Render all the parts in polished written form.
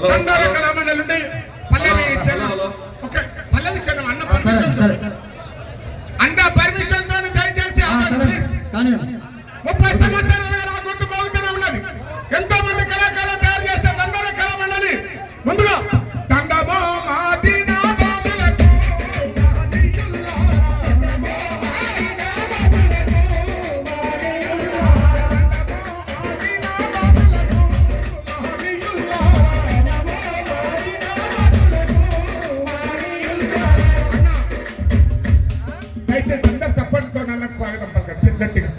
బండార కళామండలి నుండి పల్లవి ఇచ్చాను అన్న పర్మిషన్ తో దయచేసి 30 సంవత్సరాలుగా నా గుంటు బాగుతూనే ఉన్నది. ఎంతో మంది కళాకారులు తయారు చేస్తే దండార కళామండలి ముందుగా దయచేసి అందరు సపోర్ట్తో నాకు స్వాగతం పలకండి. గట్టిగా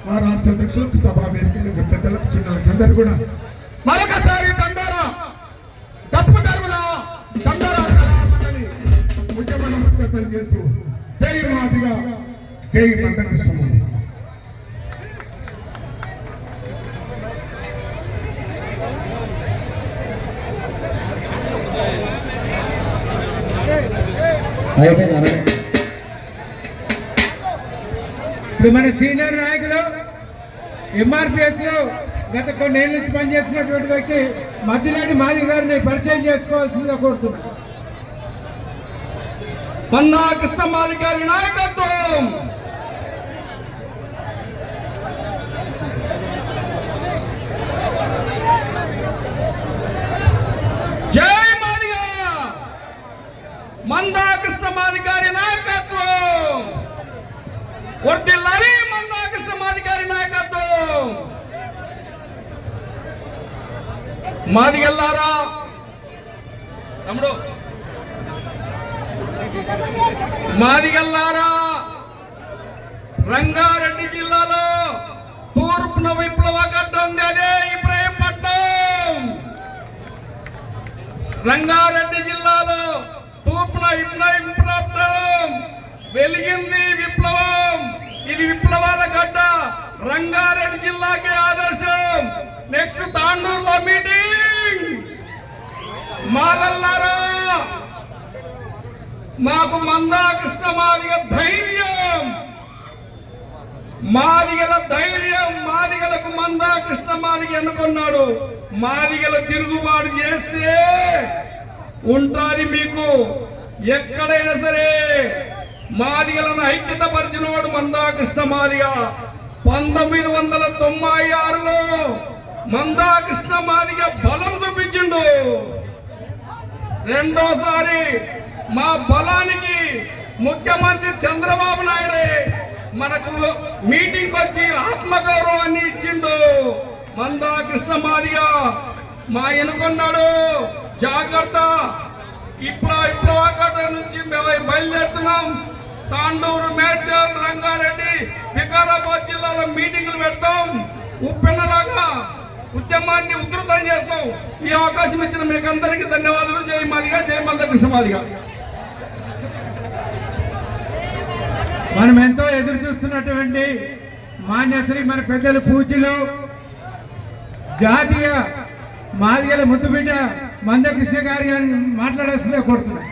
మా రాష్ట్ర అధ్యక్షులకు సభా వేదికలు పెద్దలకు చిన్నలకు అందరూ కూడా మరొకసారి దండార డప్పు తరువుల దండార కళామండలి ముఖ్య నమస్కారం చేస్తూ జై మాదిగా జై మందకృష్ణ. ఇప్పుడు మన సీనియర్ నాయకులు ఎంఆర్పిఎస్ లో గత కొన్నేళ్ళ నుంచి పనిచేసినటువంటి వ్యక్తి మద్దిలాంటి మాది గారిని పరిచయం చేసుకోవాల్సిందిగా కోరుతున్నాను. పన్నా కృష్ణమాలి గారి నాయకత్వం, జై మాదిగా మందా కృష్ణమాలి గారి నాయకత్వం, వర్ధిల్లాలి మందా కృష్ణమాలి గారి నాయకత్వం. మాదిగల్లారా తమ్ముడు, మాదిగల్లారా రంగారెడ్డి జిల్లాలో తూర్పున విప్లవ గడ్డ ఉంది, అదే ఇబ్రహీంపట్నం. రంగారెడ్డి జిల్లాలో తూర్పున విప్లవం వెలిగింది విప్లవం. ఇది విప్లవాల గడ్డ, రంగారెడ్డి జిల్లాకి ఆదర్శం. Next తాండూరులో meeting. మాలల్లారా, మాకు మందా కృష్ణ మాదిగ ధైర్యం, మాదిగల ధైర్యం. మాదిగలకు మందా కృష్ణ మాదిగ ఎన్నుకున్నాడు. మాదిగల తిరుగుబాటు చేస్తే ఉంటాది మీకు ఎక్కడైనా సరే. మాదిగలను ఐక్యత పరిచిన వాడు మందా కృష్ణ మాదిగ. 1996లో మందా కృష్ణ మాదిగ బలం చూపించిండు. రెండోసారి మా బలానికి ముఖ్యమంత్రి చంద్రబాబు నాయుడే మనకు మీటింగ్ వచ్చి ఆత్మగౌరవాన్ని ఇచ్చిండు. మందా కృష్ణ మాదిగ మా ఎన్నుకున్నాడు. జాగ్రత్త. విప్లవాగడ్డ నుంచి బయలుదేరుతున్నాం. తాండూరు, మేడ్చల్, రంగారెడ్డి, వికారాబాద్ జిల్లాలో మీటింగులు పెడతాం. ఉప్పెన్నలాగా ఉద్యమాన్ని ఉధృతం చేస్తాం. ఈ అవకాశం ఇచ్చిన మీకు అందరికీ ధన్యవాదాలు. జై మాదిగ, జై మందా కృష్ణ మాదిగ. మనం ఎంతో ఎదురు చూస్తున్నటువంటి మాన్యశ్రీ మన పెద్దలు పూజలు జాతీయ మాదిగల ముద్దుబిడ్డ మందా కృష్ణ గారి మాట్లాడాల్సిందే కోరుతున్నాం.